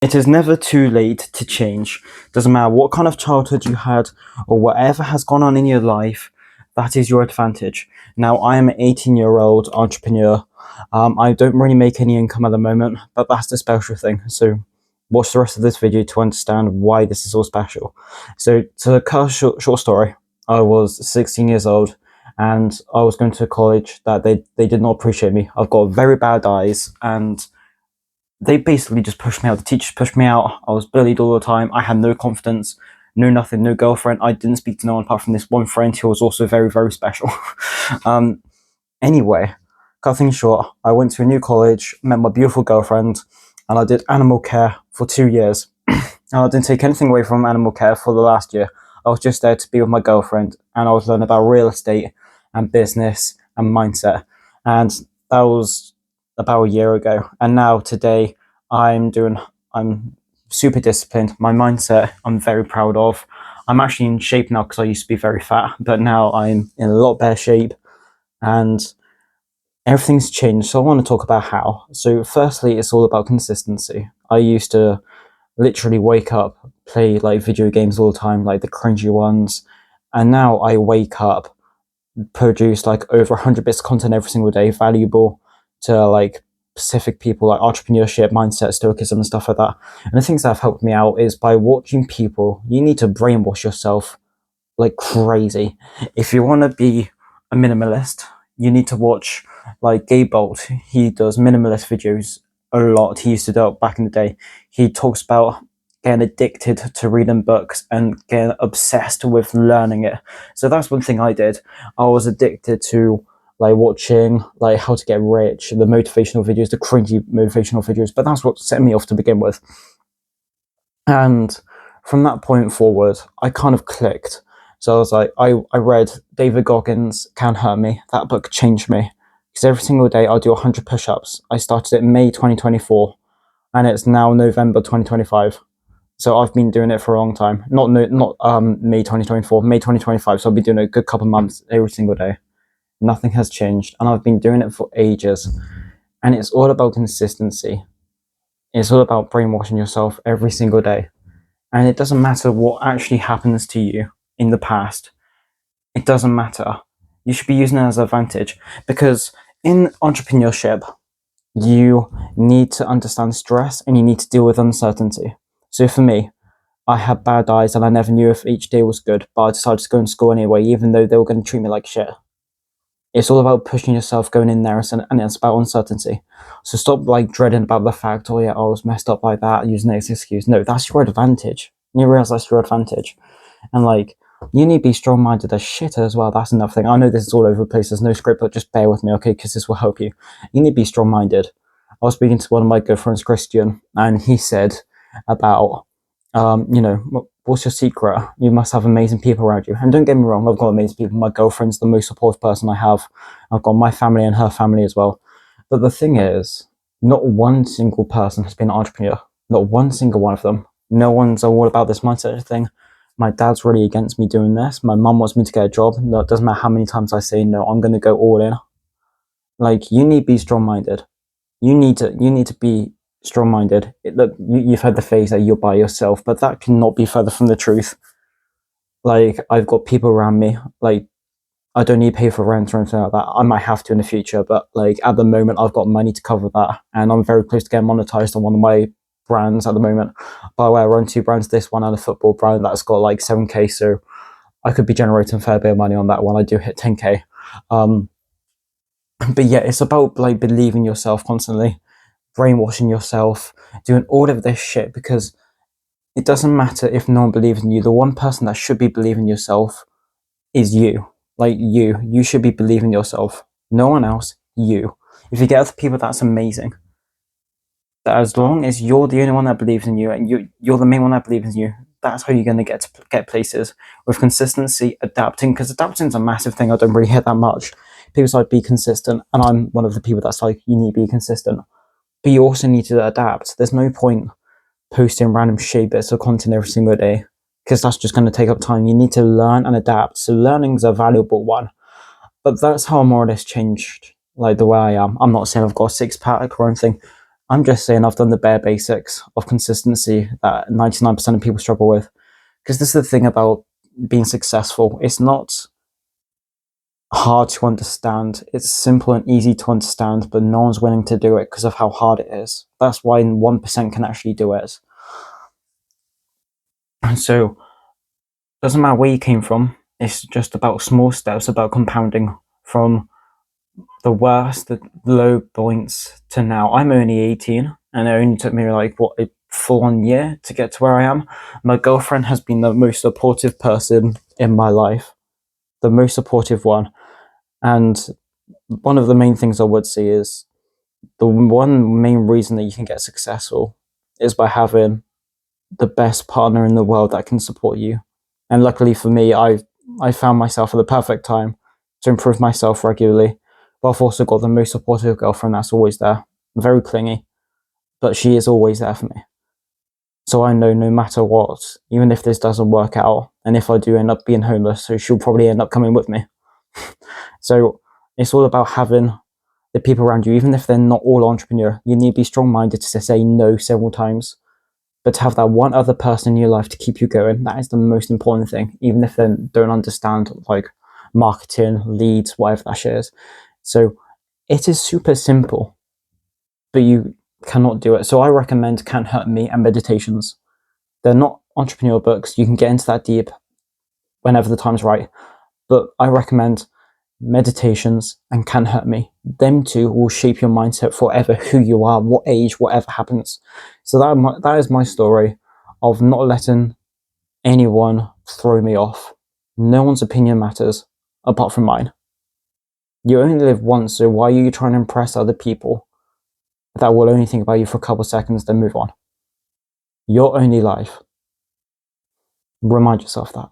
It is never too late to change. Doesn't matter what kind of childhood you had or whatever has gone on in your life, that is your advantage. Now, I am an 18-year-old entrepreneur. I don't really make any income at the moment, but that's the special thing. So watch the rest of this video to understand why this is all special. So to cut a short story, I was 16 years old and I was going to a college that they did not appreciate me. I've got very bad eyes and they basically just pushed me out. The teachers pushed me out. I was bullied all the time. I had no confidence, no nothing, no girlfriend. I didn't speak to no one apart from this one friend who was also very, very special. Anyway, cut things short, I went to a new college, met my beautiful girlfriend, and I did animal care for 2 years. And I didn't take anything away from animal care for the last year. I was just there to be with my girlfriend, and I was learning about real estate and business and mindset. And that was about a year ago. And now today I'm super disciplined. My mindset I'm very proud of. I'm actually in shape now because I used to be very fat, but now I'm in a lot better shape and everything's changed. So I want to talk about how. So firstly, it's all about consistency. I used to literally wake up, play like video games all the time, like the cringy ones, and now I wake up, produce like over 100 bits of content every single day, valuable to like specific people, like entrepreneurship, mindset, stoicism, and stuff like that. And the things that have helped me out is by watching people. You need to brainwash yourself like crazy. If you want to be a minimalist, you need to watch like Gabe Bolt. He does minimalist videos a lot. He used to do it back in the day. He talks about getting addicted to reading books and getting obsessed with learning it. So that's one thing I did. I was addicted to like watching like how to get rich, the motivational videos, the cringy motivational videos, but that's what set me off to begin with. And from that point forward, I kind of clicked. So I was like, I read David Goggins' Can't Hurt Me. That book changed me. Because every single day I'll do 100 push-ups. I started it in May 2024, and it's now November 2025. So I've been doing it for a long time. Not May 2024, May 2025. So I'll be doing it a good couple of months every single day. Nothing has changed, and I've been doing it for ages. And it's all about consistency. It's all about brainwashing yourself every single day. And it doesn't matter what actually happens to you in the past. It doesn't matter. You should be using it as an advantage, because in entrepreneurship, you need to understand stress and you need to deal with uncertainty. So for me, I had bad eyes and I never knew if each day was good, but I decided to go in school anyway, even though they were going to treat me like shit. It's all about pushing yourself, going in there, and it's about uncertainty. So stop like dreading about the fact, oh yeah, I was messed up like that, using it as an excuse. No, that's your advantage. You realize that's your advantage. And like, you need to be strong-minded as shit as well. That's another thing. I know this is all over the place. There's no script, but just bear with me, okay? Because this will help you. You need to be strong-minded. I was speaking to one of my good friends, Christian, and he said about, what's your secret? You must have amazing people around you. And don't get me wrong, I've got amazing people. My girlfriend's the most supportive person I have. I've got my family and her family as well. But the thing is, not one single person has been an entrepreneur. Not one single one of them. No one's all about this mindset thing. My dad's really against me doing this. My mum wants me to get a job. No, it doesn't matter how many times I say no, I'm going to go all in. Like, you need to be strong-minded. You need to be strong-minded. Look, you've heard the phrase that you're by yourself, but that cannot be further from the truth. Like, I've got people around me. Like, I don't need to pay for rent or anything like that. I might have to in the future, but like at the moment, I've got money to cover that, and I'm very close to getting monetized on one of my brands at the moment. By the way, I run 2 brands. This one and a football brand that's got like 7k, so I could be generating a fair bit of money on that one. I do hit 10k. But yeah, it's about like believing yourself constantly, brainwashing yourself, doing all of this shit, because it doesn't matter if no one believes in you. The one person that should be believing yourself is you. Like, you should be believing yourself. No one else, you. If you get other people, that's amazing. But as long as you're the only one that believes in you, and you're the main one that believes in you, that's how you're going to get places. With consistency, adapting, because adapting is a massive thing I don't really hear that much. People say be consistent, and I'm one of the people that's like, you need to be consistent. But you also need to adapt. There's no point posting random shit bits of content every single day, because that's just going to take up time. You need to learn and adapt. So learning's a valuable one. But that's how I more or less changed like the way I am. I'm not saying I've got a 6-pack or anything. I'm just saying I've done the bare basics of consistency that 99% of people struggle with. Because this is the thing about being successful. It's not hard to understand. It's simple and easy to understand, but no one's willing to do it because of how hard it is. That's why 1% can actually do it. And so, doesn't matter where you came from. It's just about small steps, about compounding from the worst, the low points to now. I'm only 18, and it only took me like a full-on year to get to where I am. My girlfriend has been the most supportive person in my life, the most supportive one. And one of the main things I would say is the one main reason that you can get successful is by having the best partner in the world that can support you. And luckily for me, I found myself at the perfect time to improve myself regularly. But I've also got the most supportive girlfriend that's always there, very clingy, but she is always there for me. So I know no matter what, even if this doesn't work out, and if I do end up being homeless, so she'll probably end up coming with me. So it's all about having the people around you, even if they're not all entrepreneur. You need to be strong-minded to say no several times, but to have that one other person in your life to keep you going, that is the most important thing, even if they don't understand like marketing, leads, whatever that shit is. So it is super simple, but you cannot do it. So I recommend Can't Hurt Me and Meditations. They're not entrepreneur books. You can get into that deep whenever the time's right. But I recommend Meditations and Can't Hurt Me. Them two will shape your mindset forever, who you are, what age, whatever happens. So that is my story of not letting anyone throw me off. No one's opinion matters apart from mine. You only live once, so why are you trying to impress other people that will only think about you for a couple of seconds, then move on? Your only life. Remind yourself that.